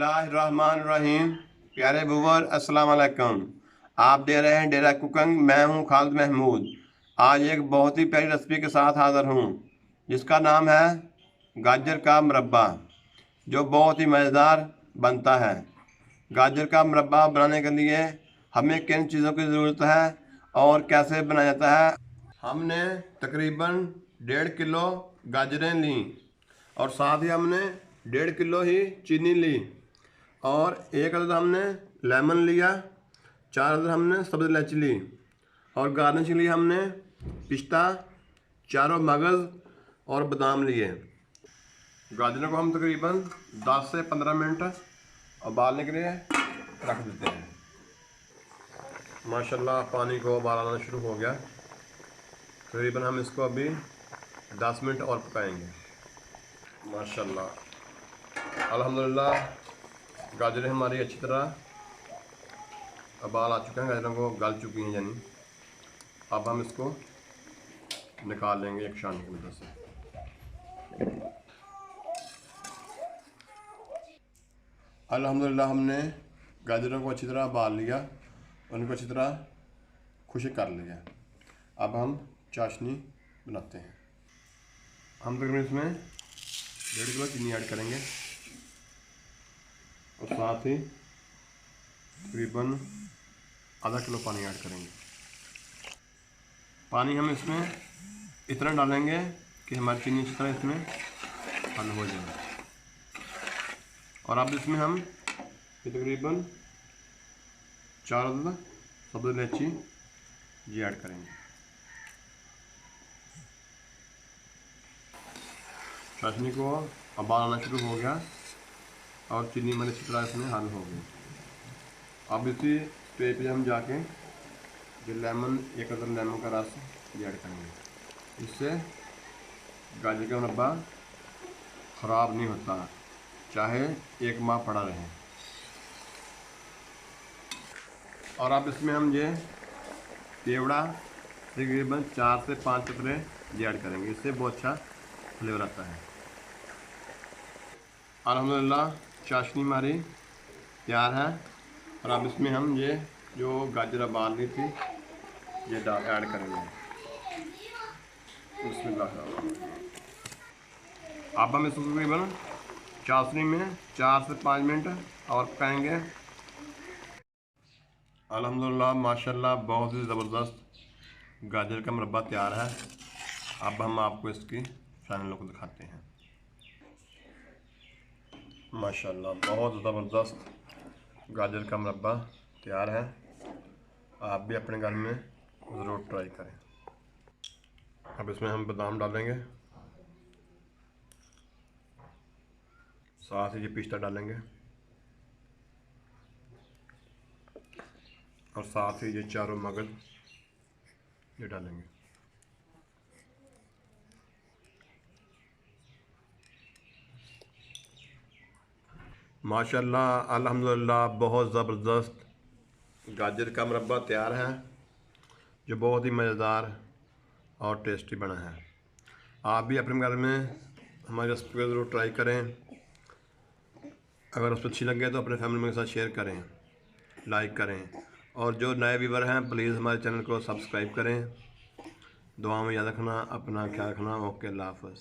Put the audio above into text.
बिस्मिल्लाहिर्रहमानिर्रहीम। प्यारे व्यूअर अस्सलाम वालेकुम। आप दे रहे हैं डेरा कुकिंग। मैं हूं खालिद महमूद। आज एक बहुत ही प्यारी रेसिपी के साथ हाज़िर हूं जिसका नाम है गाजर का मुरब्बा, जो बहुत ही मज़ेदार बनता है। गाजर का मुरब्बा बनाने के लिए हमें किन चीज़ों की ज़रूरत है और कैसे बनाया जाता है। हमने तकरीबन 1.5 किलो गाजरें ली और साथ ही हमने 1.5 किलो ही चीनी ली और एक अदद हमने लेमन लिया, 4 अदद हमने सब्ज़ इलायची ली और गार्निश के लिए हमने पिस्ता, चारों मगज़ और बादाम लिए। गाजरों को हम तकरीबन 10 से 15 मिनट उबालने के लिए रख देते हैं। माशाल्लाह पानी को उबाल आना शुरू हो गया। तकरीबन हम इसको अभी 10 मिनट और पकाएंगे। माशाल्लाह अल्हम्दुलिल्लाह गाजरें हमारी अच्छी तरह उबाल आ चुके हैं, गाजरों को गल चुकी हैं यानी। अब हम इसको निकाल लेंगे एक छाननी की मदद से। अल्हम्दुलिल्लाह हमने गाजरों को अच्छी तरह उबाल लिया, उनको अच्छी तरह खुश्क कर लिया। अब हम चाशनी बनाते हैं। हम तकरीबन इसमें 1.5 किलो चीनी ऐड करेंगे और साथ ही तकरीबन आधा किलो पानी ऐड करेंगे। पानी हम इसमें इतना डालेंगे कि हमारी चीनी अच्छी तरह इसमें हल हो जाए। और अब इसमें हम तकरीबन 4 अदद सब्ज़ इलायची ये ऐड करेंगे। चाशनी को उबाल आना शुरू हो गया और चीनी हमारी अच्छी तरह इसमें हल हो गई। अब इसी स्टेज पे हम जाके जो लेमन, एक अदद लेमन का रस ये ऐड करेंगे। इससे गाजर का मुरब्बा ख़राब नहीं होता, चाहे 1 माह पड़ा रहे। और अब इसमें हम ये केवड़ा तकरीबन 4 से 5 टुकड़े ये ऐड करेंगे। इससे बहुत अच्छा फ्लेवर आता है। अल्हम्दुलिल्लाह चाशनी हमारी तैयार है और अब इसमें हम ये जो गाजर उबाल ली थी ये ऐड करेंगे। बिस्मिल्लाह। अब हम इसको तकरीबन चाशनी में 4 से 5 मिनट और पकाएंगे। अल्हम्दुलिल्लाह माशाल्लाह बहुत ही ज़बरदस्त गाजर का मुरब्बा तैयार है। अब हम आपको इसकी फाइनल लुक दिखाते हैं। माशाल्लाह बहुत ज़बरदस्त गाजर का मुरब्बा तैयार है। आप भी अपने घर में ज़रूर ट्राई करें। अब इसमें हम बादाम डालेंगे, साथ ही ये पिस्ता डालेंगे और साथ ही ये चारों मगज़ ये डालेंगे। माशाल्लाह अल्हम्दुलिल्लाह बहुत ज़बरदस्त गाजर का मुरब्बा तैयार है, जो बहुत ही मज़ेदार और टेस्टी बना है। आप भी अपने घर में हमारी रेसिपी को ज़रूर ट्राई करें। अगर उसको अच्छी लगे तो अपने फैमिली मेम्बर के साथ शेयर करें, लाइक करें और जो नए व्यूवर हैं प्लीज़ हमारे चैनल को सब्सक्राइब करें। दुआ में याद रखना, अपना ख्याल रखना। ओके, अल्लाह हाफ़िज़।